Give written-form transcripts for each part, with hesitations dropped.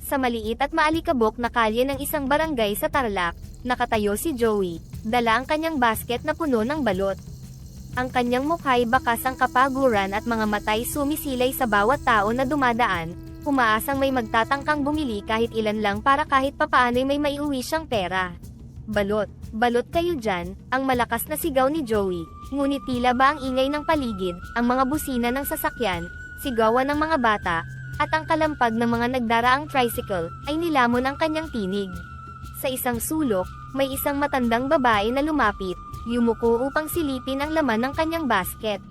Sa maliit at maalikabok na kalye ng isang barangay sa Tarlac, nakatayo si Joey, dala ang kanyang basket na puno ng balot. Ang kanyang mukha'y bakas ang kapaguran at mga matay sumisilay sa bawat tao na dumadaan, umaasang may magtatangkang bumili kahit ilan lang para kahit papaano'y may maiuwi siyang pera. Balot, balot kayo dyan, ang malakas na sigaw ni Joey, ngunit tila ba ang ingay ng paligid, ang mga busina ng sasakyan, sigawan ng mga bata, at ang kalampag ng mga nagdaraang tricycle, ay nilamon ang kanyang tinig. Sa isang sulok, may isang matandang babae na lumapit, yumuko upang silipin ang laman ng kanyang basket.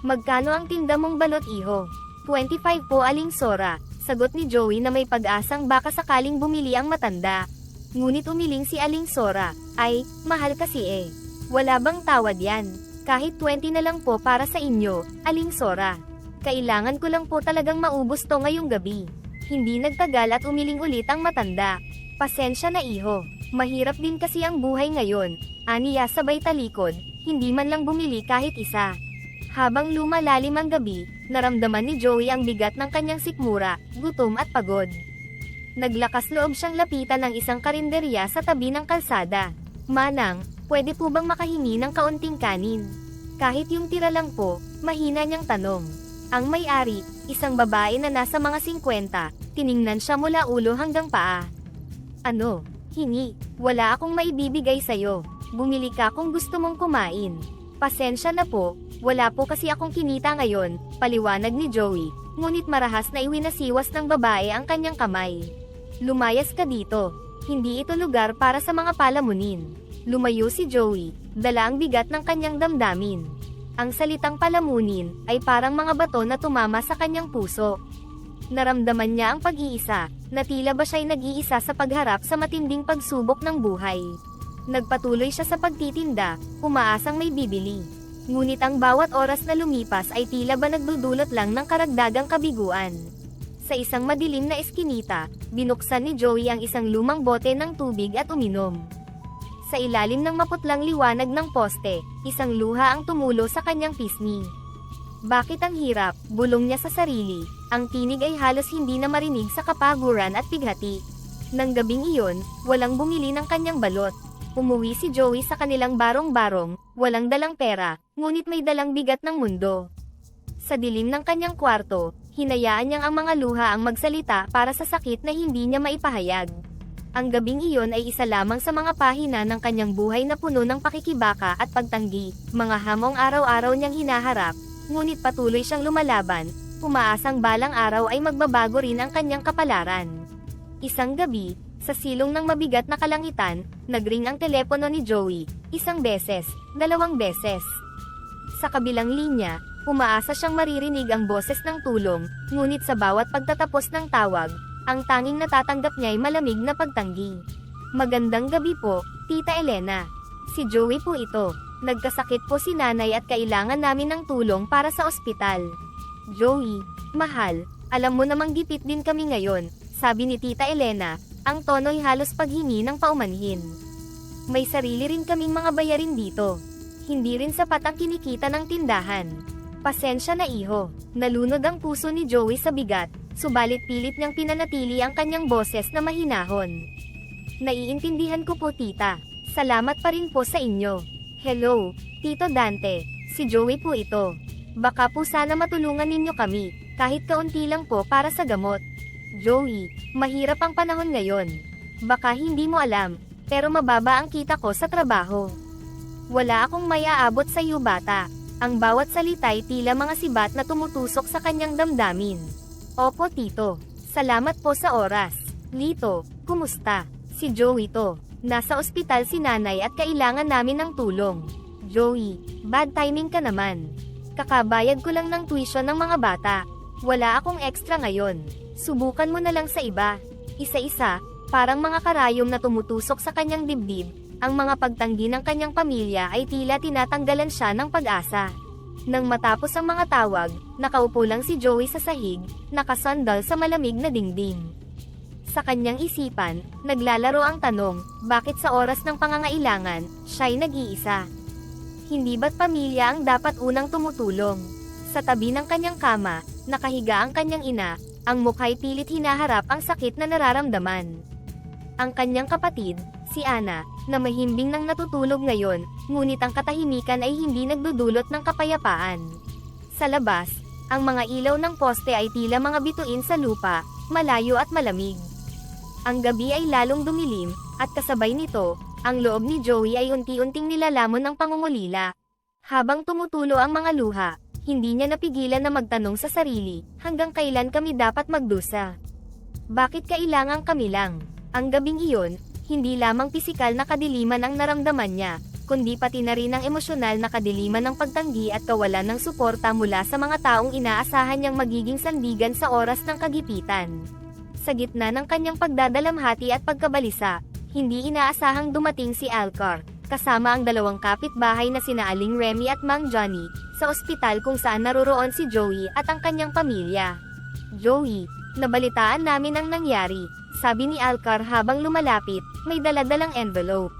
Magkano ang tinda mong balot, iho? 25 po, Aling Sora, sagot ni Joey na may pag-asang baka sakaling bumili ang matanda. Ngunit umiling si Aling Sora, ay, mahal kasi eh. Wala bang tawad yan? Kahit 20 na lang po para sa inyo, Aling Sora. Kailangan ko lang po talagang maubos to ngayong gabi. Hindi nagtagal at umiling ulit ang matanda. Pasensya na, iho. Mahirap din kasi ang buhay ngayon. Aniya sabay talikod, hindi man lang bumili kahit isa. Habang lumalalim ang gabi, naramdaman ni Joey ang bigat ng kanyang sikmura, gutom at pagod. Naglakas loob siyang lapitan ng isang karinderya sa tabi ng kalsada. Manang, pwede po bang makahingi ng kaunting kanin? Kahit yung tira lang po, mahina niyang tanong. Ang may-ari, isang babae na nasa mga 50, tiningnan siya mula ulo hanggang paa. Ano? Hingi, wala akong maibibigay sa'yo. Bumili ka kung gusto mong kumain. Pasensya na po, wala po kasi akong kinita ngayon, paliwanag ni Joey, ngunit marahas na iwinasiwas ng babae ang kanyang kamay. Lumayas ka dito. Hindi ito lugar para sa mga palamunin. Lumayo si Joey, dala ang bigat ng kanyang damdamin. Ang salitang palamunin, ay parang mga bato na tumama sa kanyang puso. Naramdaman niya ang pag-iisa, na tila ba siya'y nag-iisa sa pagharap sa matinding pagsubok ng buhay. Nagpatuloy siya sa pagtitinda, umaasang may bibili. Ngunit ang bawat oras na lumipas ay tila ba nagdudulot lang ng karagdagang kabiguan. Sa isang madilim na eskinita, binuksan ni Joey ang isang lumang bote ng tubig at uminom. Sa ilalim ng maputlang liwanag ng poste, isang luha ang tumulo sa kanyang pisngi. Bakit ang hirap, bulong niya sa sarili, ang tinig ay halos hindi na marinig sa kapaguran at pighati. Nang gabing iyon, walang bumili ng kanyang balot. Umuwi si Joey sa kanilang barong-barong, walang dalang pera, ngunit may dalang bigat ng mundo. Sa dilim ng kanyang kwarto, hinayaan niyang ang mga luha ang magsalita para sa sakit na hindi niya maipahayag. Ang gabing iyon ay isa lamang sa mga pahina ng kanyang buhay na puno ng pakikibaka at pagtanggi, mga hamong araw-araw niyang hinaharap, ngunit patuloy siyang lumalaban, umaasang balang araw ay magbabago rin ang kanyang kapalaran. Isang gabi, sa silong ng mabigat na kalangitan, nagring ang telepono ni Joey, 1 beses, 2 beses. Sa kabilang linya, umaasa siyang maririnig ang boses ng tulong, ngunit sa bawat pagtatapos ng tawag, ang tanging natatanggap niya ay malamig na pagtanggi. Magandang gabi po, Tita Elena. Si Joey po ito. Nagkasakit po si nanay at kailangan namin ng tulong para sa ospital. Joey, mahal, alam mo namang gipit din kami ngayon, sabi ni Tita Elena, ang tono'y halos paghingi ng paumanhin. May sarili rin kaming mga bayarin dito. Hindi rin sapat ang kinikita ng tindahan. Pasensya na, iho. Nalunod ang puso ni Joey sa bigat, subalit pilit niyang pinanatili ang kanyang boses na mahinahon. Naiintindihan ko po, tita. Salamat pa rin po sa inyo. Hello, Tito Dante. Si Joey po ito. Baka po sana matulungan ninyo kami, kahit kaunti lang po para sa gamot. Joey, mahirap ang panahon ngayon. Baka hindi mo alam, pero mababa ang kita ko sa trabaho. Wala akong may aabot sa iyo, bata. Ang bawat salita'y tila mga sibat na tumutusok sa kanyang damdamin. Opo, tito. Salamat po sa oras. Lito, kumusta? Si Joey to. Nasa ospital si nanay at kailangan namin ng tulong. Joey, bad timing ka naman. Kakabayad ko lang ng tuition ng mga bata. Wala akong extra ngayon. Subukan mo na lang sa iba. Isa-isa, parang mga karayom na tumutusok sa kanyang dibdib, ang mga pagtanggi ng kanyang pamilya ay tila tinatanggalan siya ng pag-asa. Nang matapos ang mga tawag, nakaupo lang si Joey sa sahig, nakasandal sa malamig na dingding. Sa kanyang isipan, naglalaro ang tanong, bakit sa oras ng pangangailangan, siya'y nag-iisa? Hindi ba't pamilya ang dapat unang tumutulong? Sa tabi ng kanyang kama, nakahiga ang kanyang ina, Ang mukha'y pilit hinaharap ang sakit na nararamdaman. Ang kanyang kapatid, si Ana, na mahimbing nang natutulog ngayon, ngunit ang katahimikan ay hindi nagdudulot ng kapayapaan. Sa labas, ang mga ilaw ng poste ay tila mga bituin sa lupa, malayo at malamig. Ang gabi ay lalong dumilim, at kasabay nito, ang loob ni Joey ay unti-unting nilalamon ng pangungulila. Habang tumutulo ang mga luha, hindi niya napigilan na magtanong sa sarili, hanggang kailan kami dapat magdusa? Bakit kailangan kami lang? Ang gabing iyon, hindi lamang pisikal na kadiliman ang naramdaman niya, kundi pati na rin ang emosyonal na kadiliman ng pagtanggi at kawalan ng suporta mula sa mga taong inaasahan niyang magiging sandigan sa oras ng kagipitan. Sa gitna ng kanyang pagdadalamhati at pagkabalisa, hindi inaasahang dumating si Alcar, kasama ang dalawang kapitbahay na sina Aling Remy at Mang Johnny, sa ospital kung saan naroroon si Joey at ang kanyang pamilya. "Joey, nabalitaan namin ang nangyari," sabi ni Alcar habang lumalapit, may daladalang envelope.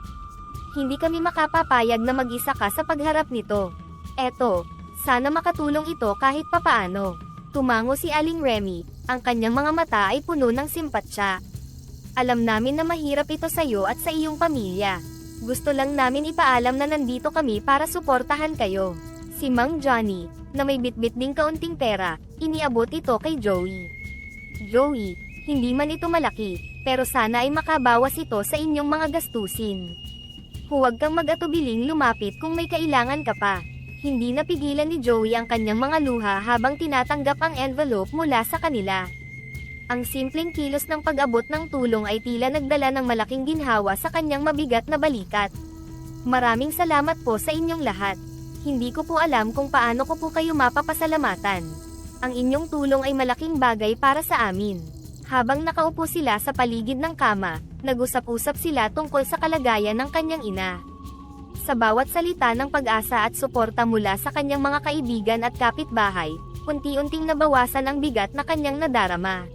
"Hindi kami makapapayag na mag-isa ka sa pagharap nito. Eto, sana makatulong ito kahit papaano." Tumango si Aling Remy, ang kanyang mga mata ay puno ng simpatsya. "Alam namin na mahirap ito sa iyo at sa iyong pamilya. Gusto lang namin ipaalam na nandito kami para suportahan kayo." Si Mang Johnny, na may bitbit ding kaunting pera, iniabot ito kay Joey. "Joey, hindi man ito malaki, pero sana ay makabawas ito sa inyong mga gastusin. Huwag kang mag-atubiling lumapit kung may kailangan ka pa." Hindi napigilan ni Joey ang kanyang mga luha habang tinatanggap ang envelope mula sa kanila. Ang simpleng kilos ng pag-abot ng tulong ay tila nagdala ng malaking ginhawa sa kanyang mabigat na balikat. "Maraming salamat po sa inyong lahat. Hindi ko po alam kung paano ko po kayo mapapasalamatan. Ang inyong tulong ay malaking bagay para sa amin." Habang nakaupo sila sa paligid ng kama, nag-usap-usap sila tungkol sa kalagayan ng kanyang ina. Sa bawat salita ng pag-asa at suporta mula sa kanyang mga kaibigan at kapitbahay, unti-unting nabawasan ang bigat na kanyang nadarama.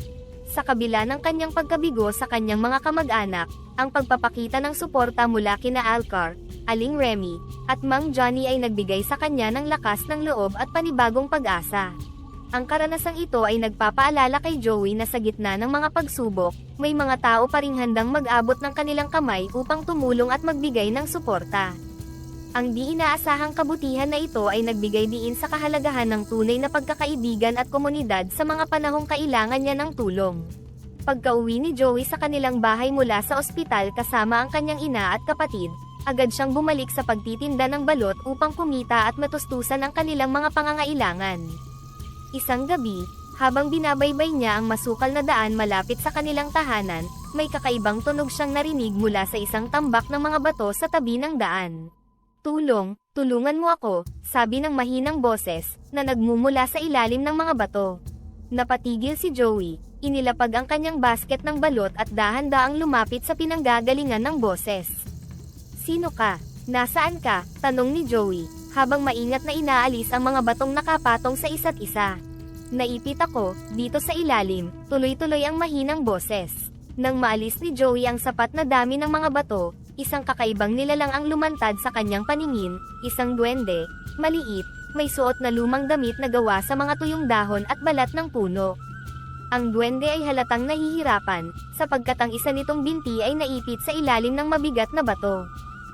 Sa kabila ng kanyang pagkabigo sa kanyang mga kamag-anak, ang pagpapakita ng suporta mula kina Alcar, Aling Remy, at Mang Johnny ay nagbigay sa kanya ng lakas ng loob at panibagong pag-asa. Ang karanasang ito ay nagpapaalala kay Joey na sa gitna ng mga pagsubok, may mga tao pa ring handang mag-abot ng kanilang kamay upang tumulong at magbigay ng suporta. Ang di inaasahang kabutihan na ito ay nagbigay diin sa kahalagahan ng tunay na pagkakaibigan at komunidad sa mga panahong kailangan niya ng tulong. Pagka-uwi ni Joey sa kanilang bahay mula sa ospital kasama ang kanyang ina at kapatid, agad siyang bumalik sa pagtitinda ng balot upang kumita at matustusan ang kanilang mga pangangailangan. Isang gabi, habang binabaybay niya ang masukal na daan malapit sa kanilang tahanan, may kakaibang tunog siyang narinig mula sa isang tambak ng mga bato sa tabi ng daan. Tulungan mo ako," sabi ng mahinang boses, na nagmumula sa ilalim ng mga bato. Napatigil si Joey, inilapag ang kanyang basket ng balot at dahan-daang lumapit sa pinanggagalingan ng boses. "Sino ka? Nasaan ka?" tanong ni Joey, habang maingat na inaalis ang mga batong nakapatong sa isa't isa. "Naipit ako, dito sa ilalim," tuloy-tuloy ang mahinang boses. Nang maalis ni Joey ang sapat na dami ng mga bato, isang kakaibang nilalang ang lumantad sa kanyang paningin, isang duwende, maliit, may suot na lumang damit na gawa sa mga tuyong dahon at balat ng puno. Ang duwende ay halatang nahihirapan, sapagkat ang isa nitong binti ay naipit sa ilalim ng mabigat na bato.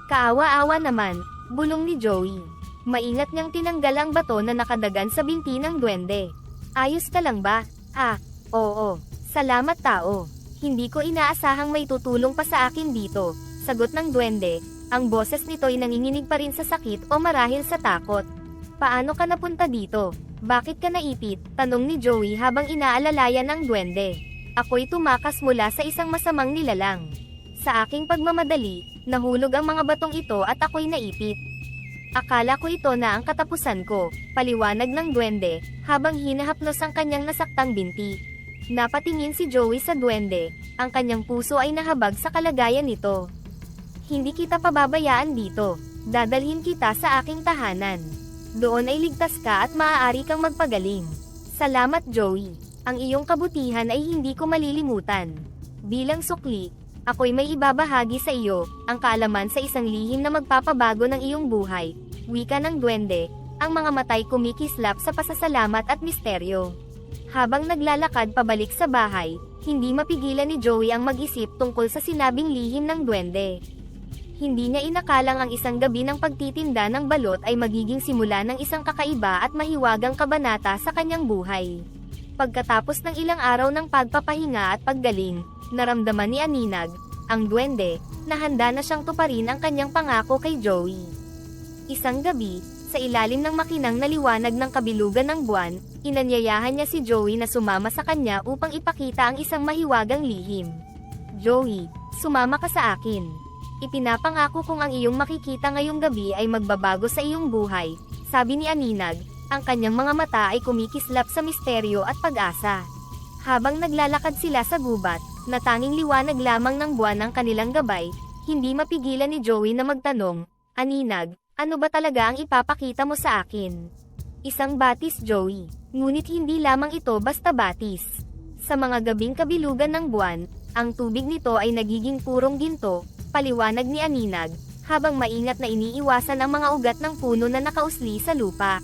"Kaawa-awa naman," bulong ni Joey. Maingat niyang tinanggal ang bato na nakadagan sa binti ng duwende. "Ayos ka lang ba?" "Ah, oo. Salamat tao. Hindi ko inaasahang may tutulong pa sa akin dito," sagot ng duwende. Ang boses nito'y nanginginig pa rin sa sakit o marahil sa takot. "Paano ka napunta dito? Bakit ka naipit?" tanong ni Joey habang inaalalayan ang duwende. "Ako'y tumakas mula sa isang masamang nilalang. Sa aking pagmamadali, nahulog ang mga batong ito at ako'y naipit. Akala ko ito na ang katapusan ko," paliwanag ng duwende, habang hinahaplos ang kanyang nasaktang binti. Napatingin si Joey sa duwende, ang kanyang puso ay nahabag sa kalagayan nito. "Hindi kita pababayaan dito. Dadalhin kita sa aking tahanan. Doon ay ligtas ka at maaari kang magpagaling." "Salamat Joey. Ang iyong kabutihan ay hindi ko malilimutan. Bilang sukli, ako'y may ibabahagi sa iyo, ang kaalaman sa isang lihim na magpapabago ng iyong buhay," wika ng duwende, ang mga matay kumikislap sa pasasalamat at misteryo. Habang naglalakad pabalik sa bahay, hindi mapigilan ni Joey ang mag-isip tungkol sa sinabing lihim ng duwende. Hindi niya inakalang ang isang gabi ng pagtitinda ng balot ay magiging simula ng isang kakaiba at mahiwagang kabanata sa kanyang buhay. Pagkatapos ng ilang araw ng pagpapahinga at paggaling, naramdaman ni Aninag, ang duwende, na handa na siyang tuparin ang kanyang pangako kay Joey. Isang gabi, sa ilalim ng makinang na liwanag ng kabilugan ng buwan, inanyayahan niya si Joey na sumama sa kanya upang ipakita ang isang mahiwagang lihim. "Joey, sumama ka sa akin. Ipinapangako kong ang iyong makikita ngayong gabi ay magbabago sa iyong buhay," sabi ni Aninag, ang kanyang mga mata ay kumikislap sa misteryo at pag-asa. Habang naglalakad sila sa gubat, na tanging liwanag lamang ng buwan ang kanilang gabay, hindi mapigilan ni Joey na magtanong, "Aninag, ano ba talaga ang ipapakita mo sa akin?" "Isang batis, Joey. Ngunit hindi lamang ito basta batis. Sa mga gabing kabilugan ng buwan, ang tubig nito ay nagiging purong ginto," paliwanag ni Aninag, habang maingat na iniiwasan ang mga ugat ng puno na nakausli sa lupa.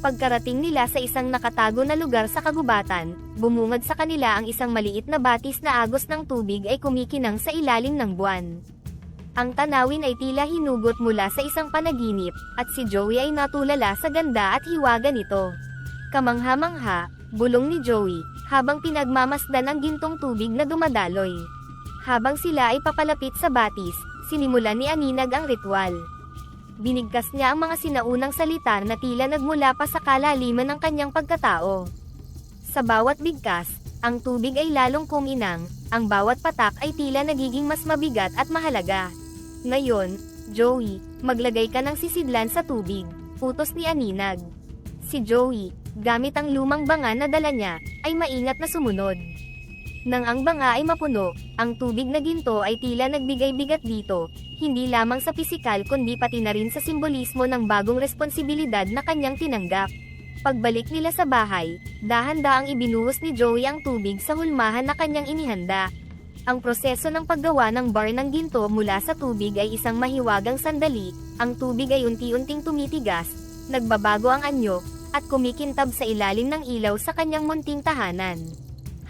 Pagkarating nila sa isang nakatago na lugar sa kagubatan, bumungad sa kanila ang isang maliit na batis na agos ng tubig ay kumikinang sa ilalim ng buwan. Ang tanawin ay tila hinugot mula sa isang panaginip, at si Joey ay natulala sa ganda at hiwaga nito. Kamangha-mangha, bulong ni Joey, habang pinagmamasdan ang gintong tubig na dumadaloy. Habang sila ay papalapit sa batis, sinimulan ni Aninag ang ritual. Binigkas niya ang mga sinaunang salita na tila nagmula pa sa kalaliman ng kanyang pagkatao. Sa bawat bigkas, ang tubig ay lalong kuminang, ang bawat patak ay tila nagiging mas mabigat at mahalaga. "Ngayon, Joey, maglagay ka ng sisidlan sa tubig," utos ni Aninag. Si Joey, gamit ang lumang banga na dala niya, ay maingat na sumunod. Nang ang banga ay mapuno, ang tubig na ginto ay tila nagbigay bigat dito, hindi lamang sa pisikal kundi pati na rin sa simbolismo ng bagong responsibilidad na kanyang tinanggap. Pagbalik nila sa bahay, dahan-daang ibinuhos ni Joey ang tubig sa hulmahan na kanyang inihanda. Ang proseso ng paggawa ng bar ng ginto mula sa tubig ay isang mahiwagang sandali, ang tubig ay unti-unting tumitigas, nagbabago ang anyo, at kumikintab sa ilalim ng ilaw sa kanyang munting tahanan.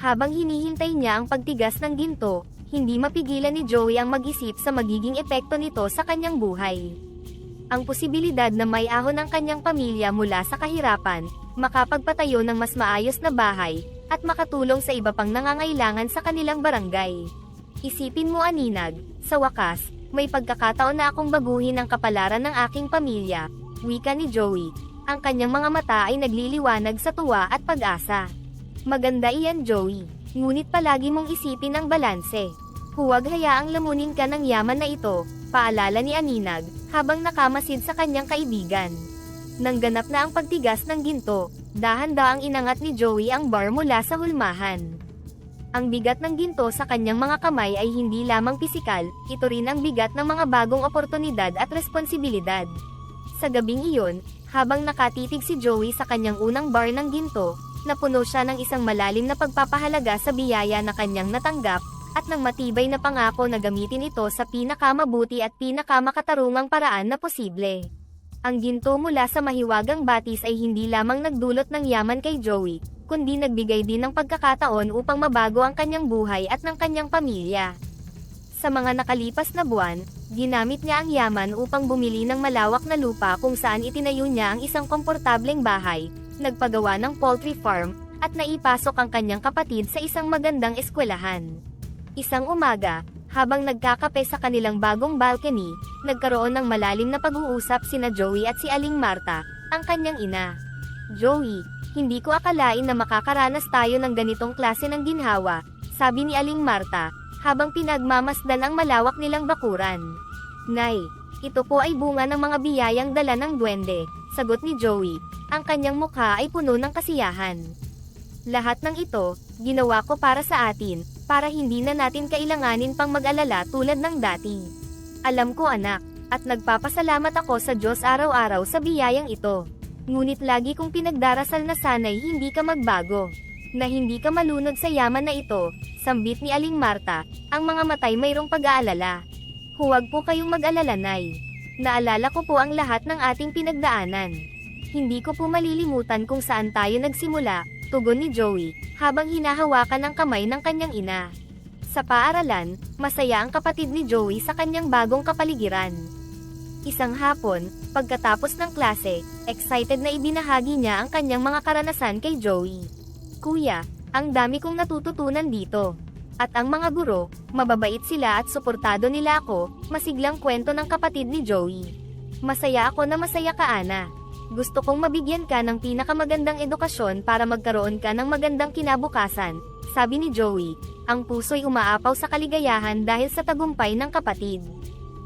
Habang hinihintay niya ang pagtigas ng ginto, hindi mapigilan ni Joey ang mag-isip sa magiging epekto nito sa kanyang buhay. Ang posibilidad na may ahon ang kanyang pamilya mula sa kahirapan, makapagpatayo ng mas maayos na bahay, at makatulong sa iba pang nangangailangan sa kanilang barangay. "Isipin mo, Aninag, sa wakas, may pagkakataon na akong baguhin ang kapalaran ng aking pamilya," wika ni Joey. Ang kanyang mga mata ay nagliliwanag sa tuwa at pag-asa. "Maganda iyan, Joey. Ngunit palagi mong isipin ang balanse. Huwag hayaang lamunin ka ng yaman na ito," paalala ni Aninag, habang nakamasid sa kanyang kaibigan. Nang ganap na ang pagtigas ng ginto, dahan-daang inangat ni Joey ang bar mula sa hulmahan. Ang bigat ng ginto sa kanyang mga kamay ay hindi lamang pisikal, ito rin ang bigat ng mga bagong oportunidad at responsibilidad. Sa gabing iyon, habang nakatitig si Joey sa kanyang unang bar ng ginto, napuno siya ng isang malalim na pagpapahalaga sa biyaya na kanyang natanggap, at ng matibay na pangako na gamitin ito sa pinakamabuti at pinakamakatarungang paraan na posible. Ang ginto mula sa mahiwagang batis ay hindi lamang nagdulot ng yaman kay Joey, kundi nagbigay din ng pagkakataon upang mabago ang kanyang buhay at ng kanyang pamilya. Sa mga nakalipas na buwan, ginamit niya ang yaman upang bumili ng malawak na lupa kung saan itinayo niya ang isang komportableng bahay, nagpagawa ng poultry farm, at naipasok ang kanyang kapatid sa isang magandang eskwelahan. Isang umaga, habang nagkakape sa kanilang bagong balcony, nagkaroon ng malalim na pag-uusap sina Joey at si Aling Marta, ang kanyang ina. "Joey, hindi ko akalain na makakaranas tayo ng ganitong klase ng ginhawa," sabi ni Aling Marta, habang pinagmamasdan ang malawak nilang bakuran. "Nay, ito po ay bunga ng mga biyayang dala ng duwende," sagot ni Joey. Ang kanyang mukha ay puno ng kasiyahan. "Lahat ng ito, ginawa ko para sa atin, para hindi na natin kailanganin pang mag-alala tulad ng dati. Alam ko, anak, at nagpapasalamat ako sa Diyos araw-araw sa biyayang ito. Ngunit lagi kong pinagdarasal na sana'y hindi ka magbago, na hindi ka malunod sa yaman na ito," sambit ni Aling Marta, ang mga matay mayroong pag-aalala. "Huwag po kayong mag-alala, Nay. Naalala ko po ang lahat ng ating pinagdaanan. Hindi ko po malilimutan kung saan tayo nagsimula, Tugon ni Joey, habang hinahawakan ang kamay ng kanyang ina. Sa paaralan, masaya ang kapatid ni Joey sa kanyang bagong kapaligiran. Isang hapon, pagkatapos ng klase, excited na ibinahagi niya ang kanyang mga karanasan kay Joey. Kuya, ang dami kong natututunan dito. At ang mga guro, mababait sila at suportado nila ako, masiglang kwento ng kapatid ni Joey. Masaya ako na masaya ka, Ana. Gusto kong mabigyan ka ng pinakamagandang edukasyon para magkaroon ka ng magandang kinabukasan, sabi ni Joey. Ang puso'y umaapaw sa kaligayahan dahil sa tagumpay ng kapatid.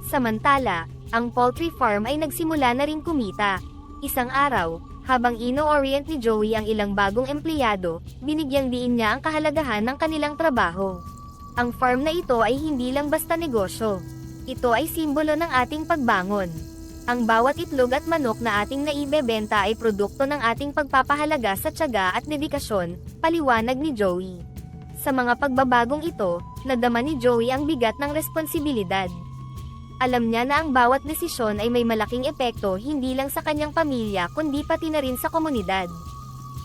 Samantala, ang poultry farm ay nagsimula na rin kumita. Isang araw, habang ino-orient ni Joey ang ilang bagong empleyado, binigyang diin niya ang kahalagahan ng kanilang trabaho. Ang farm na ito ay hindi lang basta negosyo. Ito ay simbolo ng ating pagbangon. Ang bawat itlog at manok na ating naibebenta ay produkto ng ating pagpapahalaga sa tiyaga at dedikasyon, paliwanag ni Joey. Sa mga pagbabagong ito, nadama ni Joey ang bigat ng responsibilidad. Alam niya na ang bawat desisyon ay may malaking epekto hindi lang sa kanyang pamilya kundi pati na rin sa komunidad.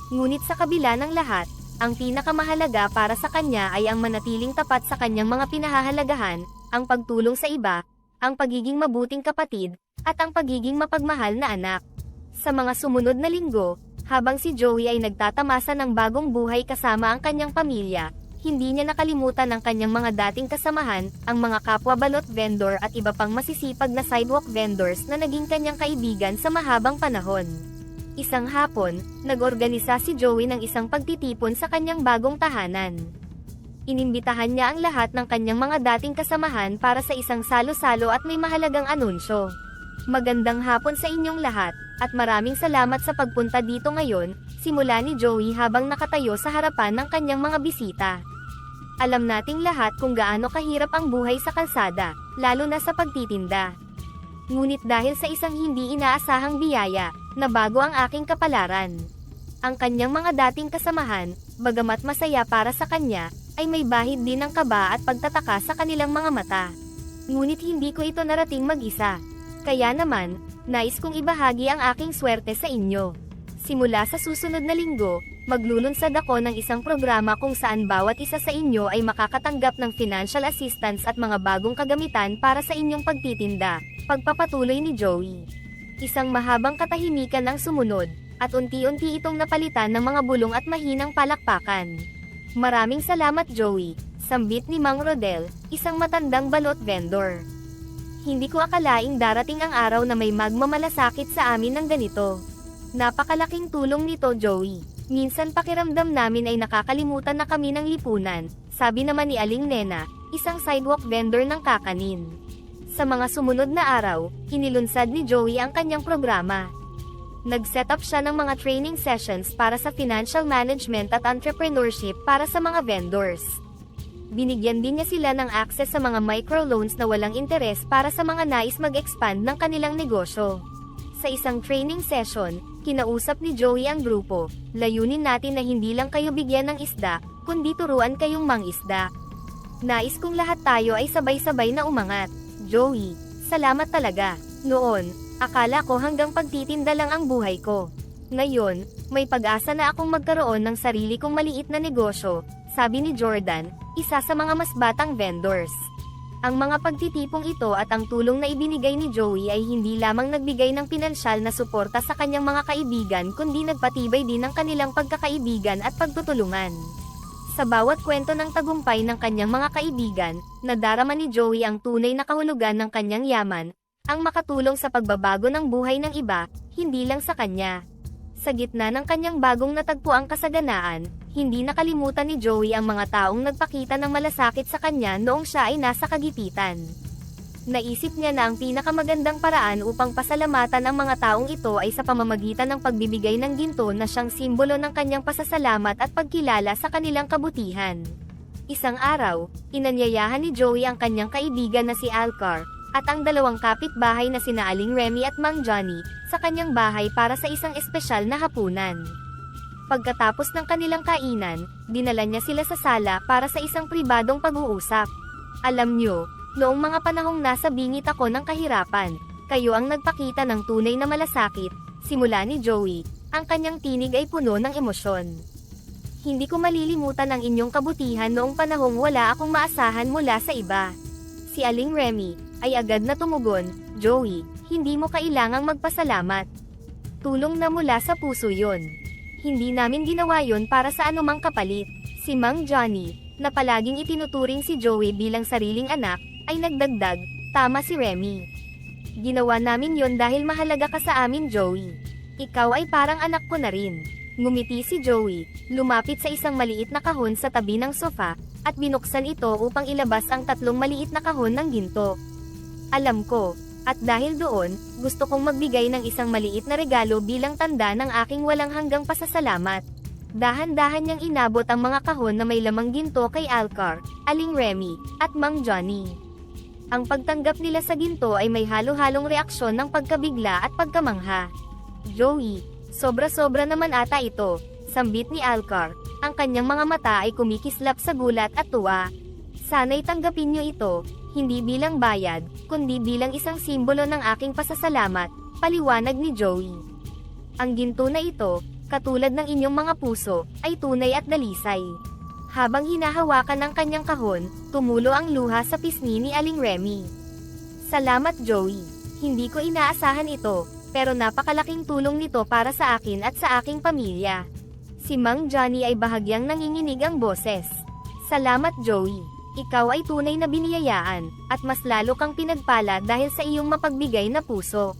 Ngunit sa kabila ng lahat, ang pinakamahalaga para sa kanya ay ang manatiling tapat sa kanyang mga pinahahalagahan, ang pagtulong sa iba, ang pagiging mabuting kapatid, at ang pagiging mapagmahal na anak. Sa mga sumunod na linggo, habang si Joey ay nagtatamasa ng bagong buhay kasama ang kanyang pamilya, hindi niya nakalimutan ang kanyang mga dating kasamahan, ang mga kapwa balot vendor at iba pang masisipag na sidewalk vendors na naging kanyang kaibigan sa mahabang panahon. Isang hapon, nag-organisa si Joey ng isang pagtitipon sa kanyang bagong tahanan. Inimbitahan niya ang lahat ng kanyang mga dating kasamahan para sa isang salo-salo at may mahalagang anunsyo. Magandang hapon sa inyong lahat, at maraming salamat sa pagpunta dito ngayon, simula ni Joey habang nakatayo sa harapan ng kanyang mga bisita. Alam nating lahat kung gaano kahirap ang buhay sa kalsada, lalo na sa pagtitinda. Ngunit dahil sa isang hindi inaasahang biyaya, nabago ang aking kapalaran. Ang kanyang mga dating kasamahan, bagamat masaya para sa kanya, ay may bahid din ng kaba at pagtataka sa kanilang mga mata. Ngunit hindi ko ito narating mag-isa. Kaya naman, nais kong ibahagi ang aking swerte sa inyo. Simula sa susunod na linggo, maglulunsad ako ng isang programa kung saan bawat isa sa inyo ay makakatanggap ng financial assistance at mga bagong kagamitan para sa inyong pagtitinda, pagpapatuloy ni Joey. Isang mahabang katahimikan ang sumunod, at unti-unti itong napalitan ng mga bulong at mahinang palakpakan. Maraming salamat, Joey, sambit ni Mang Rodel, isang matandang balot vendor. Hindi ko akalaing darating ang araw na may magmamalasakit sa amin ng ganito. Napakalaking tulong nito, Joey. Minsan pakiramdam namin ay nakakalimutan na kami ng lipunan, sabi naman ni Aling Nena, isang sidewalk vendor ng kakanin. Sa mga sumunod na araw, inilunsad ni Joey ang kanyang programa. Nag-set up siya ng mga training sessions para sa financial management at entrepreneurship para sa mga vendors. Binigyan din niya sila ng access sa mga microloans na walang interes para sa mga nais mag-expand ng kanilang negosyo. Sa isang training session, kinausap ni Joey ang grupo, layunin natin na hindi lang kayo bigyan ng isda, kundi turuan kayong mangisda. Nais kong lahat tayo ay sabay-sabay na umangat. Joey, salamat talaga. Noon, akala ko hanggang pagtitinda lang ang buhay ko. Ngayon, may pag-asa na akong magkaroon ng sarili kong maliit na negosyo, sabi ni Jordan, isa sa mga mas batang vendors. Ang mga pagtitipong ito at ang tulong na ibinigay ni Joey ay hindi lamang nagbigay ng pinansyal na suporta sa kanyang mga kaibigan kundi nagpatibay din ng kanilang pagkakaibigan at pagtutulungan. Sa bawat kwento ng tagumpay ng kanyang mga kaibigan, nadarama ni Joey ang tunay na kahulugan ng kanyang yaman, ang makatulong sa pagbabago ng buhay ng iba, hindi lang sa kanya. Sa gitna ng kanyang bagong natagpuang kasaganaan, hindi nakalimutan ni Joey ang mga taong nagpakita ng malasakit sa kanya noong siya ay nasa kagipitan. Naisip niya na ang pinakamagandang paraan upang pasalamatan ang mga taong ito ay sa pamamagitan ng pagbibigay ng ginto na siyang simbolo ng kanyang pasasalamat at pagkilala sa kanilang kabutihan. Isang araw, inanyayahan ni Joey ang kanyang kaibigan na si Alcar, at ang dalawang kapitbahay na sina Aling Remy at Mang Johnny, sa kanyang bahay para sa isang espesyal na hapunan. Pagkatapos ng kanilang kainan, dinala niya sila sa sala para sa isang pribadong pag-uusap. Alam niyo, noong mga panahong nasa bingit ako ng kahirapan, kayo ang nagpakita ng tunay na malasakit, simula ni Joey, ang kanyang tinig ay puno ng emosyon. Hindi ko malilimutan ang inyong kabutihan noong panahong wala akong maasahan mula sa iba. Si Aling Remy ay agad na tumugon, Joey, hindi mo kailangang magpasalamat. Tulong na mula sa puso yon. Hindi namin ginawa yon para sa anumang kapalit. Si Mang Johnny, na palaging itinuturing si Joey bilang sariling anak, ay nagdagdag, tama si Remy. Ginawa namin yon dahil mahalaga ka sa amin, Joey. Ikaw ay parang anak ko na rin. Ngumiti si Joey, lumapit sa isang maliit na kahon sa tabi ng sofa, at binuksan ito upang ilabas ang 3 maliit na kahon ng ginto. Alam ko, at dahil doon, gusto kong magbigay ng isang maliit na regalo bilang tanda ng aking walang hanggang pasasalamat. Dahan-dahan niyang inabot ang mga kahon na may lamang ginto kay Alcar, Aling Remy, at Mang Johnny. Ang pagtanggap nila sa ginto ay may halo-halong reaksyon ng pagkabigla at pagkamangha. Joey, sobra-sobra naman ata ito, sambit ni Alcar. Ang kanyang mga mata ay kumikislap sa gulat at tuwa. Sana'y tanggapin niyo ito, hindi bilang bayad, kundi bilang isang simbolo ng aking pasasalamat, paliwanag ni Joey. Ang ginto na ito, katulad ng inyong mga puso, ay tunay at dalisay. Habang hinahawakan ng kanyang kahon, tumulo ang luha sa pisngi ni Aling Remy. Salamat, Joey. Hindi ko inaasahan ito, pero napakalaking tulong nito para sa akin at sa aking pamilya. Si Mang Johnny ay bahagyang nanginginig ang boses. Salamat, Joey. Ikaw ay tunay na biniyayaan, at mas lalo kang pinagpala dahil sa iyong mapagbigay na puso.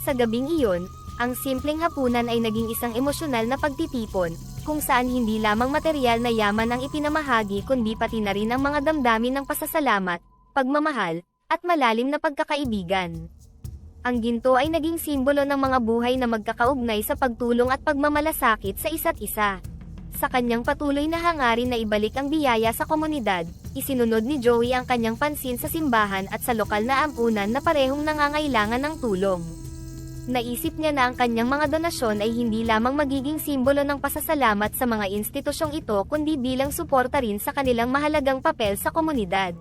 Sa gabing iyon, ang simpleng hapunan ay naging isang emosyonal na pagtitipon, kung saan hindi lamang material na yaman ang ipinamahagi kundi pati na rin ang mga damdamin ng pasasalamat, pagmamahal, at malalim na pagkakaibigan. Ang ginto ay naging simbolo ng mga buhay na magkakaugnay sa pagtulong at pagmamalasakit sa isa't isa. Sa kanyang patuloy na hangarin na ibalik ang biyaya sa komunidad, isinunod ni Joey ang kanyang pansin sa simbahan at sa lokal na ampunan na parehong nangangailangan ng tulong. Naisip niya na ang kanyang mga donasyon ay hindi lamang magiging simbolo ng pasasalamat sa mga institusyong ito kundi bilang suporta rin sa kanilang mahalagang papel sa komunidad.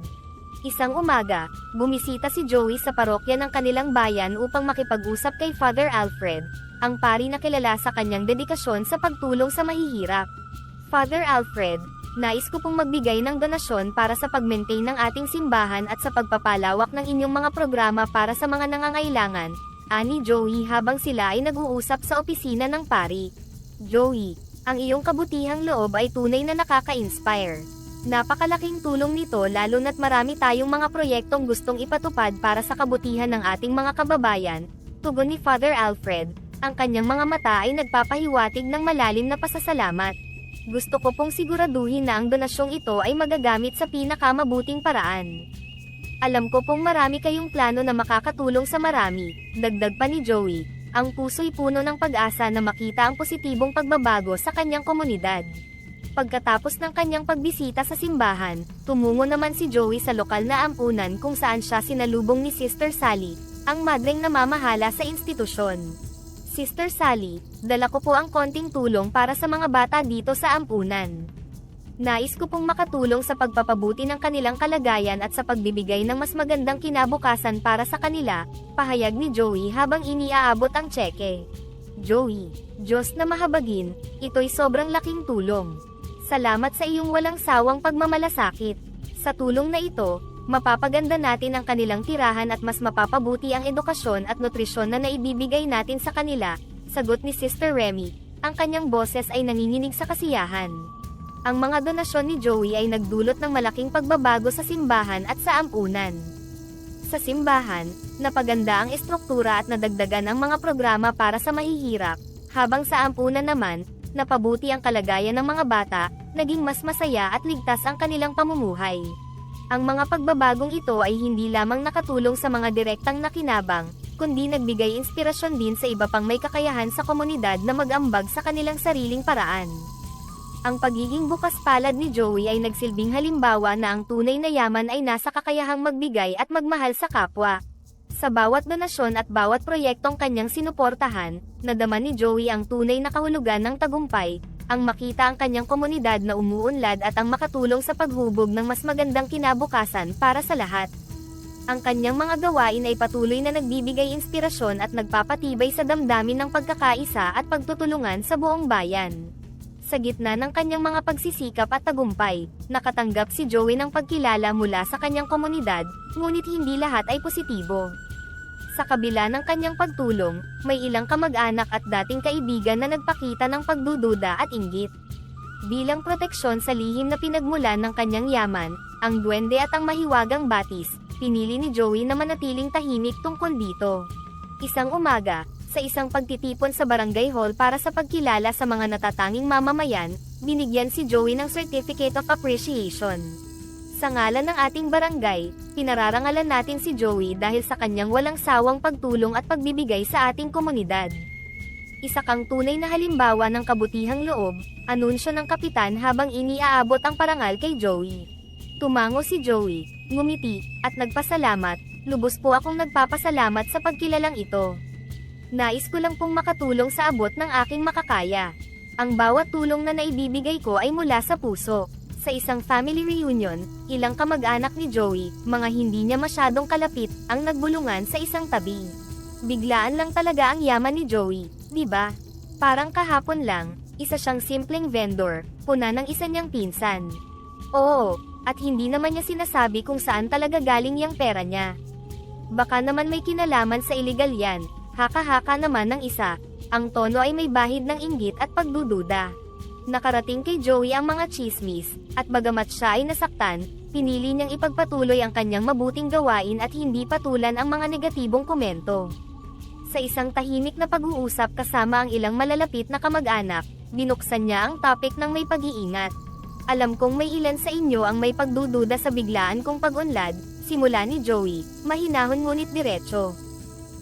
Isang umaga, bumisita si Joey sa parokya ng kanilang bayan upang makipag-usap kay Father Alfred, ang pari na kilala sa kanyang dedikasyon sa pagtulong sa mahihirap. Father Alfred, nais ko pong magbigay ng donasyon para sa pag-maintain ng ating simbahan at sa pagpapalawak ng inyong mga programa para sa mga nangangailangan, ani Joey habang sila ay nag-uusap sa opisina ng pari. Joey, ang iyong kabutihang loob ay tunay na nakaka-inspire. Napakalaking tulong nito lalo na't marami tayong mga proyektong gustong ipatupad para sa kabutihan ng ating mga kababayan, tugon ni Father Alfred. Ang kanyang mga mata ay nagpapahiwatig ng malalim na pasasalamat. Gusto ko pong siguraduhin na ang donasyong ito ay magagamit sa pinakamabuting paraan. Alam ko pong marami kayong plano na makakatulong sa marami, dagdag pa ni Joey. Ang puso'y puno ng pag-asa na makita ang positibong pagbabago sa kanyang komunidad. Pagkatapos ng kanyang pagbisita sa simbahan, tumungo naman si Joey sa lokal na ampunan kung saan siya sinalubong ni Sister Sally, ang madreng namamahala sa institusyon. Sister Sally, dala ko po ang konting tulong para sa mga bata dito sa ampunan. Nais ko pong makatulong sa pagpapabuti ng kanilang kalagayan at sa pagbibigay ng mas magandang kinabukasan para sa kanila, pahayag ni Joey habang iniaabot ang tseke. Joey, Diyos na mahabagin, ito'y sobrang laking tulong. Salamat sa iyong walang sawang pagmamalasakit. Sa tulong na ito, mapapaganda natin ang kanilang tirahan at mas mapapabuti ang edukasyon at nutrisyon na naibibigay natin sa kanila, sagot ni Sister Remy. Ang kanyang boses ay nanginginig sa kasiyahan. Ang mga donasyon ni Joey ay nagdulot ng malaking pagbabago sa simbahan at sa ampunan. Sa simbahan, napaganda ang estruktura at nadagdagan ang mga programa para sa mahihirap, habang sa ampunan naman, napabuti ang kalagayan ng mga bata, naging mas masaya at ligtas ang kanilang pamumuhay. Ang mga pagbabagong ito ay hindi lamang nakatulong sa mga direktang nakinabang, kundi nagbigay inspirasyon din sa iba pang may kakayahan sa komunidad na mag-ambag sa kanilang sariling paraan. Ang pagiging bukas palad ni Joey ay nagsilbing halimbawa na ang tunay na yaman ay nasa kakayahang magbigay at magmahal sa kapwa. Sa bawat donasyon at bawat proyektong kanyang sinuportahan, nadama ni Joey ang tunay na kahulugan ng tagumpay, ang makita ang kanyang komunidad na umuunlad at ang makatulong sa paghubog ng mas magandang kinabukasan para sa lahat. Ang kanyang mga gawain ay patuloy na nagbibigay inspirasyon at nagpapatibay sa damdamin ng pagkakaisa at pagtutulungan sa buong bayan. Sa gitna ng kanyang mga pagsisikap at tagumpay, nakatanggap si Joey ng pagkilala mula sa kanyang komunidad, ngunit hindi lahat ay positibo. Sa kabila ng kanyang pagtulong, may ilang kamag-anak at dating kaibigan na nagpakita ng pagdududa at inggit. Bilang proteksyon sa lihim na pinagmulan ng kanyang yaman, ang duwende at ang mahiwagang batis, pinili ni Joey na manatiling tahimik tungkol dito. Isang umaga, sa isang pagtitipon sa barangay hall para sa pagkilala sa mga natatanging mamamayan, binigyan si Joey ng Certificate of Appreciation. Sa ngalan ng ating barangay, pinararangalan natin si Joey dahil sa kanyang walang sawang pagtulong at pagbibigay sa ating komunidad. Isa kang tunay na halimbawa ng kabutihang loob, anunsyo ng kapitan habang iniaabot ang parangal kay Joey. Tumango si Joey, ngumiti, at nagpasalamat. Lubos po akong nagpapasalamat sa pagkilalang ito. Nais ko lang pong makatulong sa abot ng aking makakaya. Ang bawat tulong na naibibigay ko ay mula sa puso. Sa isang family reunion, ilang kamag-anak ni Joey, mga hindi niya masyadong kalapit, ang nagbulungan sa isang tabi. Biglaan lang talaga ang yaman ni Joey, di ba? Parang kahapon lang, isa siyang simpleng vendor, puna ng isa niyang pinsan. Oo, at hindi naman niya sinasabi kung saan talaga galing yung pera niya. Baka naman may kinalaman sa illegal yan. Haka-haka naman ng isa, ang tono ay may bahid ng inggit at pagdududa. Nakarating kay Joey ang mga chismis, at bagamat siya ay nasaktan, pinili niyang ipagpatuloy ang kanyang mabuting gawain at hindi patulan ang mga negatibong komento. Sa isang tahimik na pag-uusap kasama ang ilang malalapit na kamag-anak, binuksan niya ang topic ng may pag-iingat. Alam kong may ilan sa inyo ang may pagdududa sa biglaan kong pag-unlad, simula ni Joey, mahinahon ngunit diretso.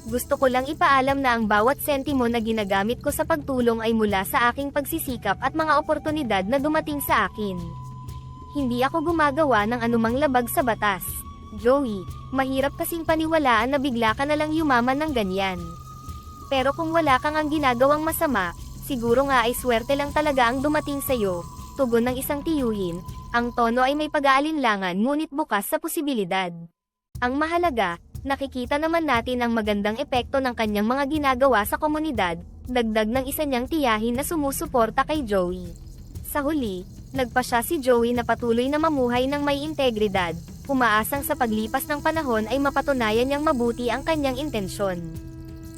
Gusto ko lang ipaalam na ang bawat sentimo na ginagamit ko sa pagtulong ay mula sa aking pagsisikap at mga oportunidad na dumating sa akin. Hindi ako gumagawa ng anumang labag sa batas. Joey, mahirap kasing paniwalaan na bigla ka na lang yumaman ng ganyan. Pero kung wala kang ang ginagawang masama, siguro nga ay swerte lang talaga ang dumating sa'yo. Tugon ng isang tiyuhin, ang tono ay may pag-aalinlangan ngunit bukas sa posibilidad. Ang mahalaga, nakikita naman natin ang magandang epekto ng kanyang mga ginagawa sa komunidad, dagdag ng isa niyang tiyahin na sumusuporta kay Joey. Sa huli, nagpasya si Joey na patuloy na mamuhay ng may integridad, umaasang sa paglipas ng panahon ay mapatunayan niyang mabuti ang kanyang intensyon.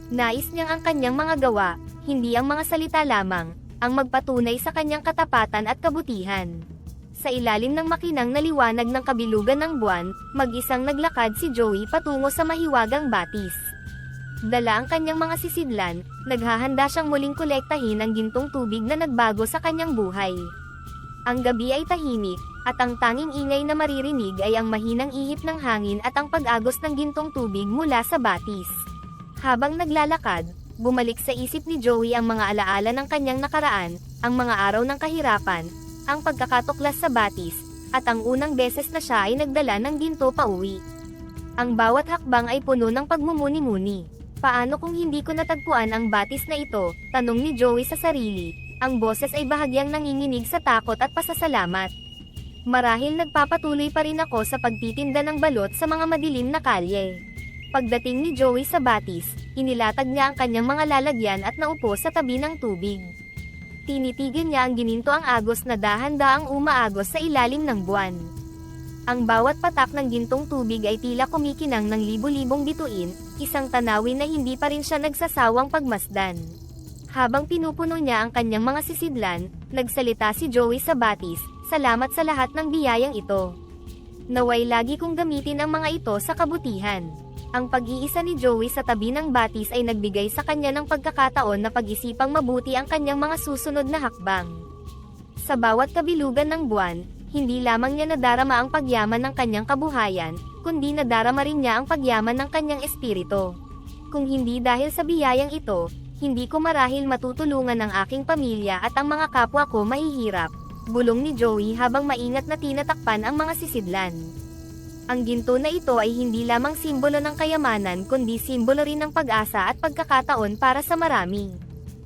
Nais niyang ang kanyang mga gawa, hindi ang mga salita lamang, ang magpatunay sa kanyang katapatan at kabutihan. Sa ilalim ng makinang na liwanag ng kabilugan ng buwan, mag-isang naglakad si Joey patungo sa mahiwagang batis. Dala ang kanyang mga sisidlan, naghahanda siyang muling kolektahin ang gintong tubig na nagbago sa kanyang buhay. Ang gabi ay tahimik, at ang tanging ingay na maririnig ay ang mahinang ihip ng hangin at ang pag-agos ng gintong tubig mula sa batis. Habang naglalakad, bumalik sa isip ni Joey ang mga alaala ng kanyang nakaraan, ang mga araw ng kahirapan, ang pagkakatuklas sa batis, at ang unang beses na siya ay nagdala ng ginto pauwi. Ang bawat hakbang ay puno ng pagmumuni-muni. Paano kung hindi ko natagpuan ang batis na ito? Tanong ni Joey sa sarili. Ang boses ay bahagyang nanginginig sa takot at pasasalamat. Marahil nagpapatuloy pa rin ako sa pagtitinda ng balot sa mga madilim na kalye. Pagdating ni Joey sa batis, inilatag niya ang kanyang mga lalagyan at naupo sa tabi ng tubig. Tinitigan niya ang gininto ang agos na dahan-daang umaagos sa ilalim ng buwan. Ang bawat patak ng gintong tubig ay tila kumikinang ng libu-libong bituin, isang tanawin na hindi pa rin siya nagsasawang pagmasdan. Habang pinupuno niya ang kanyang mga sisidlan, nagsalita si Joey sa batis, "Salamat sa lahat ng biyayang ito. Naway lagi kong gamitin ang mga ito sa kabutihan." Ang pag-iisa ni Joey sa tabi ng batis ay nagbigay sa kanya ng pagkakataon na pag-isipang mabuti ang kanyang mga susunod na hakbang. Sa bawat kabilugan ng buwan, hindi lamang niya nadarama ang pagyaman ng kanyang kabuhayan, kundi nadarama rin niya ang pagyaman ng kanyang espiritu. Kung hindi dahil sa biyayang ito, hindi ko marahil matutulungan ang aking pamilya at ang mga kapwa ko mahihirap, bulong ni Joey habang maingat na tinatakpan ang mga sisidlan. Ang ginto na ito ay hindi lamang simbolo ng kayamanan kundi simbolo rin ng pag-asa at pagkakataon para sa marami.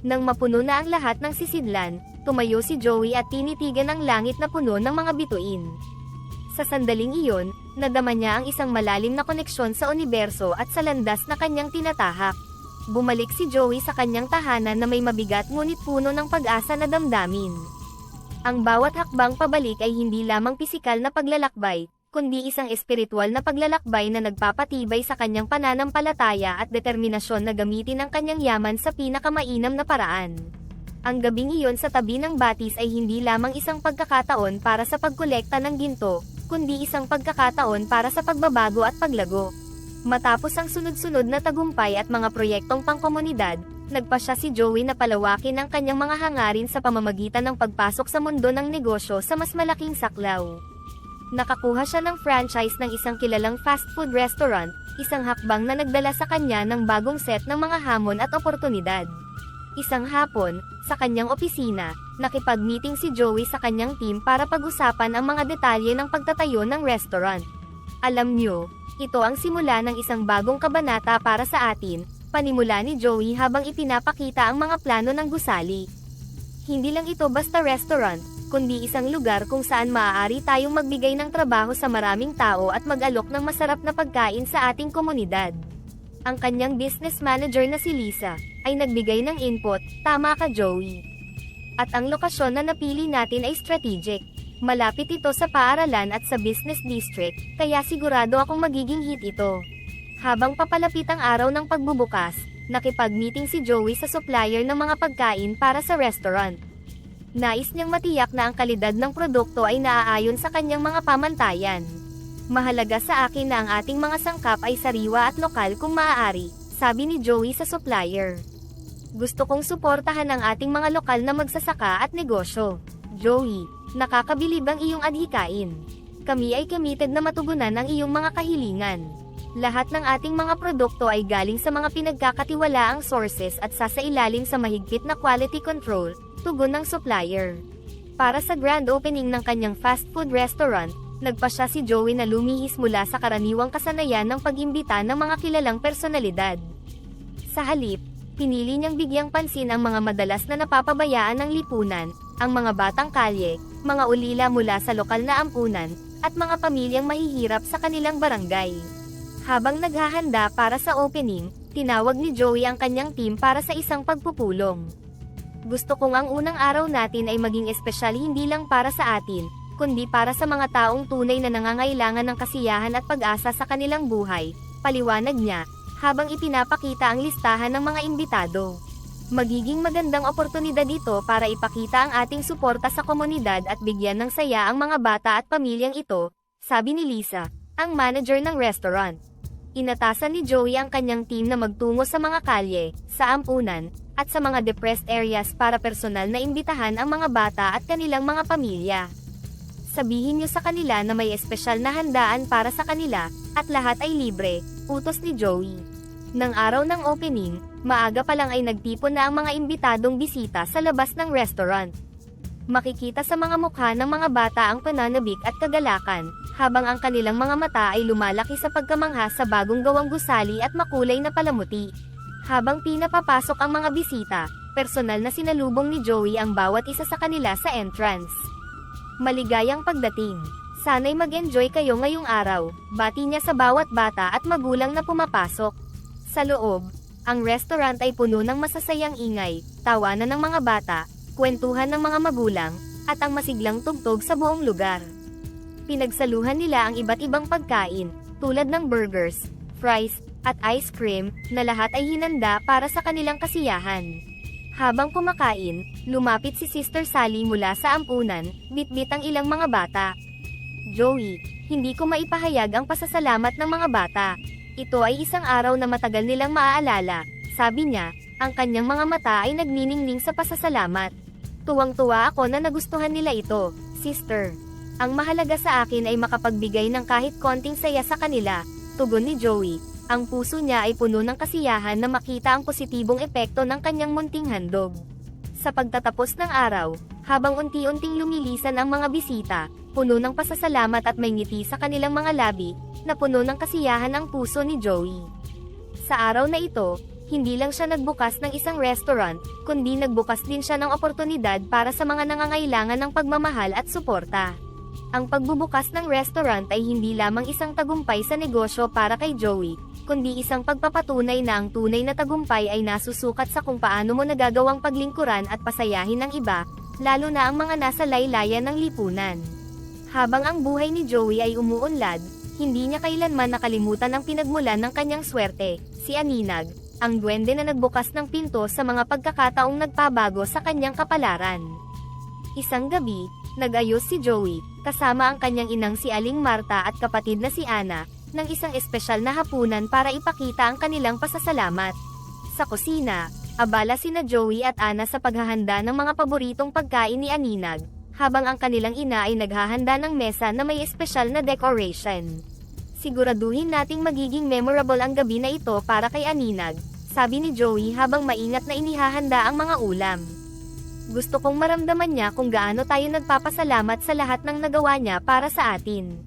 Nang mapuno na ang lahat ng sisidlan, tumayo si Joey at tinitigan ang langit na puno ng mga bituin. Sa sandaling iyon, nadama niya ang isang malalim na koneksyon sa universo at sa landas na kanyang tinatahak. Bumalik si Joey sa kanyang tahanan na may mabigat ngunit puno ng pag-asa na damdamin. Ang bawat hakbang pabalik ay hindi lamang pisikal na paglalakbay, kundi isang espiritual na paglalakbay na nagpapatibay sa kanyang pananampalataya at determinasyon na gamitin ang kanyang yaman sa pinakamainam na paraan. Ang gabing iyon sa tabi ng batis ay hindi lamang isang pagkakataon para sa pagkolekta ng ginto, kundi isang pagkakataon para sa pagbabago at paglago. Matapos ang sunod-sunod na tagumpay at mga proyektong pangkomunidad, nagpasya si Joey na palawakin ang kanyang mga hangarin sa pamamagitan ng pagpasok sa mundo ng negosyo sa mas malaking saklaw. Nakakuha siya ng franchise ng isang kilalang fast food restaurant, isang hakbang na nagdala sa kanya ng bagong set ng mga hamon at oportunidad. Isang hapon, sa kanyang opisina, nakipag-meeting si Joey sa kanyang team para pag-usapan ang mga detalye ng pagtatayo ng restaurant. Alam nyo, ito ang simula ng isang bagong kabanata para sa atin, panimula ni Joey habang ipinapakita ang mga plano ng gusali. Hindi lang ito basta restaurant, kundi isang lugar kung saan maaari tayong magbigay ng trabaho sa maraming tao at mag-alok ng masarap na pagkain sa ating komunidad. Ang kanyang business manager na si Lisa, ay nagbigay ng input, "Tama ka Joey." At ang lokasyon na napili natin ay strategic. Malapit ito sa paaralan at sa business district, kaya sigurado akong magiging hit ito. Habang papalapit ang araw ng pagbubukas, nakipag-meeting si Joey sa supplier ng mga pagkain para sa restaurant. Nais niyang matiyak na ang kalidad ng produkto ay naaayon sa kanyang mga pamantayan. "Mahalaga sa akin na ang ating mga sangkap ay sariwa at lokal kung maaari," sabi ni Joey sa supplier. "Gusto kong suportahan ang ating mga lokal na magsasaka at negosyo." "Joey, nakakabilib ang iyong adhikain. Kami ay committed na matugunan ang iyong mga kahilingan. Lahat ng ating mga produkto ay galing sa mga pinagkakatiwalaang sources at sasailalim sa mahigpit na quality control," tugon ng supplier. Para sa grand opening ng kanyang fast food restaurant, nagpasya si Joey na lumihis mula sa karaniwang kasanayan ng pag-imbita ng mga kilalang personalidad. Sa halip, pinili niyang bigyang pansin ang mga madalas na napapabayaan ng lipunan, ang mga batang kalye, mga ulila mula sa lokal na ampunan, at mga pamilyang mahihirap sa kanilang barangay. Habang naghahanda para sa opening, tinawag ni Joey ang kanyang team para sa isang pagpupulong. "Gusto kong ang unang araw natin ay maging espesyal hindi lang para sa atin, kundi para sa mga taong tunay na nangangailangan ng kasiyahan at pag-asa sa kanilang buhay," paliwanag niya, habang ipinapakita ang listahan ng mga imbitado. "Magiging magandang oportunidad ito para ipakita ang ating suporta sa komunidad at bigyan ng saya ang mga bata at pamilyang ito," sabi ni Lisa, ang manager ng restaurant. Inatasan ni Joey ang kanyang team na magtungo sa mga kalye, sa ampunan, at sa mga depressed areas para personal na imbitahan ang mga bata at kanilang mga pamilya. "Sabihin niyo sa kanila na may espesyal na handaan para sa kanila, at lahat ay libre," utos ni Joey. Nang araw ng opening, maaga pa lang ay nagtipon na ang mga imbitadong bisita sa labas ng restaurant. Makikita sa mga mukha ng mga bata ang pananabik at kagalakan, habang ang kanilang mga mata ay lumalaki sa pagkamangha sa bagong gawang gusali at makulay na palamuti. Habang pinapapasok ang mga bisita, personal na sinalubong ni Joey ang bawat isa sa kanila sa entrance. "Maligayang pagdating. Sana'y mag-enjoy kayo ngayong araw," bati niya sa bawat bata at magulang na pumapasok. Sa loob, ang restaurant ay puno ng masasayang ingay, tawanan ng mga bata, kwentuhan ng mga magulang, at ang masiglang tugtog sa buong lugar. Pinagsaluhan nila ang iba't ibang pagkain, tulad ng burgers, fries, at ice cream, na lahat ay hinanda para sa kanilang kasiyahan. Habang kumakain, lumapit si Sister Sally mula sa ampunan, bitbit ang ilang mga bata. "Joey, hindi ko maipahayag ang pasasalamat ng mga bata. Ito ay isang araw na matagal nilang maaalala," sabi niya, ang kanyang mga mata ay nagniningning sa pasasalamat. "Tuwang-tuwa ako na nagustuhan nila ito, sister. Ang mahalaga sa akin ay makapagbigay ng kahit konting saya sa kanila," tugon ni Joey. Ang puso niya ay puno ng kasiyahan na makita ang positibong epekto ng kanyang munting handog. Sa pagtatapos ng araw, habang unti-unting lumilisan ang mga bisita, puno ng pasasalamat at may ngiti sa kanilang mga labi, na puno ng kasiyahan ang puso ni Joey. Sa araw na ito, hindi lang siya nagbukas ng isang restaurant, kundi nagbukas din siya ng oportunidad para sa mga nangangailangan ng pagmamahal at suporta. Ang pagbubukas ng restaurant ay hindi lamang isang tagumpay sa negosyo para kay Joey, kundi isang pagpapatunay na ang tunay na tagumpay ay nasusukat sa kung paano mo nagagawang paglingkuran at pasayahin ang iba, lalo na ang mga nasa laylayan ng lipunan. Habang ang buhay ni Joey ay umuunlad, hindi niya kailanman nakalimutan ang pinagmulan ng kanyang swerte, si Aninag, ang duwende na nagbukas ng pinto sa mga pagkakataong nagpabago sa kanyang kapalaran. Isang gabi, nag-ayos si Joey, kasama ang kanyang inang si Aling Marta at kapatid na si Ana, ng isang espesyal na hapunan para ipakita ang kanilang pasasalamat. Sa kusina, abala sina Joey at Ana sa paghahanda ng mga paboritong pagkain ni Aninag, habang ang kanilang ina ay naghahanda ng mesa na may espesyal na decoration. Siguraduhin nating magiging memorable ang gabi na ito para kay Aninag, sabi ni Joey habang maingat na inihahanda ang mga ulam. Gusto kong maramdaman niya kung gaano tayo nagpapasalamat sa lahat ng nagawa niya para sa atin.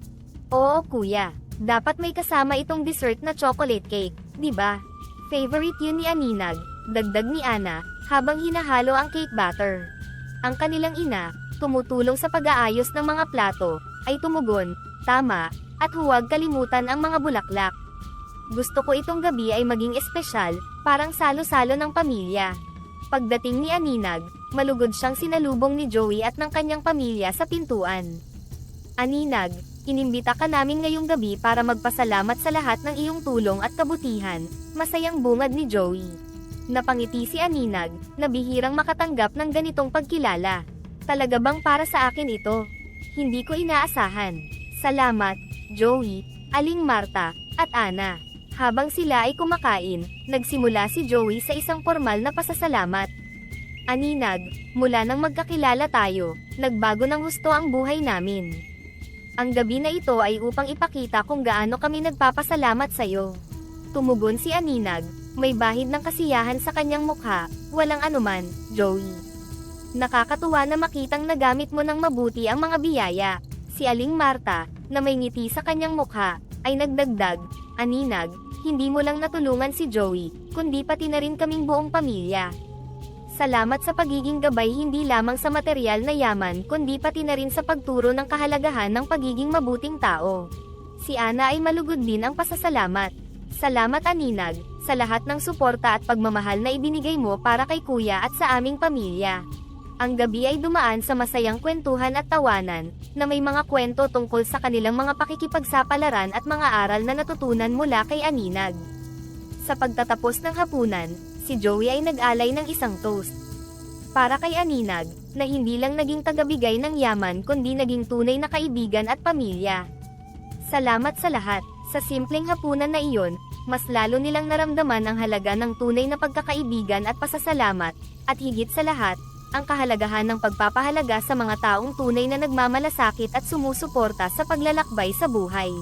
Oo kuya, dapat may kasama itong dessert na chocolate cake, di ba? Favorite yun ni Aninag, dagdag ni Ana, habang hinahalo ang cake batter. Ang kanilang ina, tumutulong sa pag-aayos ng mga plato, ay tumugon, tama, at huwag kalimutan ang mga bulaklak. Gusto ko itong gabi ay maging espesyal, parang salo-salo ng pamilya. Pagdating ni Aninag, malugod siyang sinalubong ni Joey at ng kanyang pamilya sa pintuan. Aninag, inimbita ka namin ngayong gabi para magpasalamat sa lahat ng iyong tulong at kabutihan, masayang bungad ni Joey. Napangiti si Aninag, na bihirang makatanggap ng ganitong pagkilala. Talaga bang para sa akin ito? Hindi ko inaasahan. Salamat, Joey, Aling Marta, at Ana. Habang sila ay kumakain, nagsimula si Joey sa isang formal na pasasalamat. Aninag, mula nang magkakilala tayo, nagbago ng husto ang buhay namin. Ang gabi na ito ay upang ipakita kung gaano kami nagpapasalamat sa'yo. Tumugon si Aninag, may bahid ng kasiyahan sa kanyang mukha, walang anuman, Joey. Nakakatuwa na makitang nagamit mo ng mabuti ang mga biyaya. Si Aling Marta, na may ngiti sa kanyang mukha, ay nagdagdag, Aninag, hindi mo lang natulungan si Joey, kundi pati na rin kaming buong pamilya. Salamat sa pagiging gabay hindi lamang sa material na yaman kundi pati na rin sa pagturo ng kahalagahan ng pagiging mabuting tao. Si Ana ay malugod din ang pasasalamat. Salamat Aninag, sa lahat ng suporta at pagmamahal na ibinigay mo para kay kuya at sa aming pamilya. Ang gabi ay dumaan sa masayang kwentuhan at tawanan, na may mga kwento tungkol sa kanilang mga pakikipagsapalaran at mga aral na natutunan mula kay Aninag. Sa pagtatapos ng hapunan, si Joey ay nag-alay ng isang toast. Para kay Aninag, na hindi lang naging tagabigay ng yaman kundi naging tunay na kaibigan at pamilya. Salamat sa lahat, sa simpleng hapunan na iyon, mas lalo nilang naramdaman ang halaga ng tunay na pagkakaibigan at pasasalamat, at higit sa lahat, ang kahalagahan ng pagpapahalaga sa mga taong tunay na nagmamalasakit at sumusuporta sa paglalakbay sa buhay.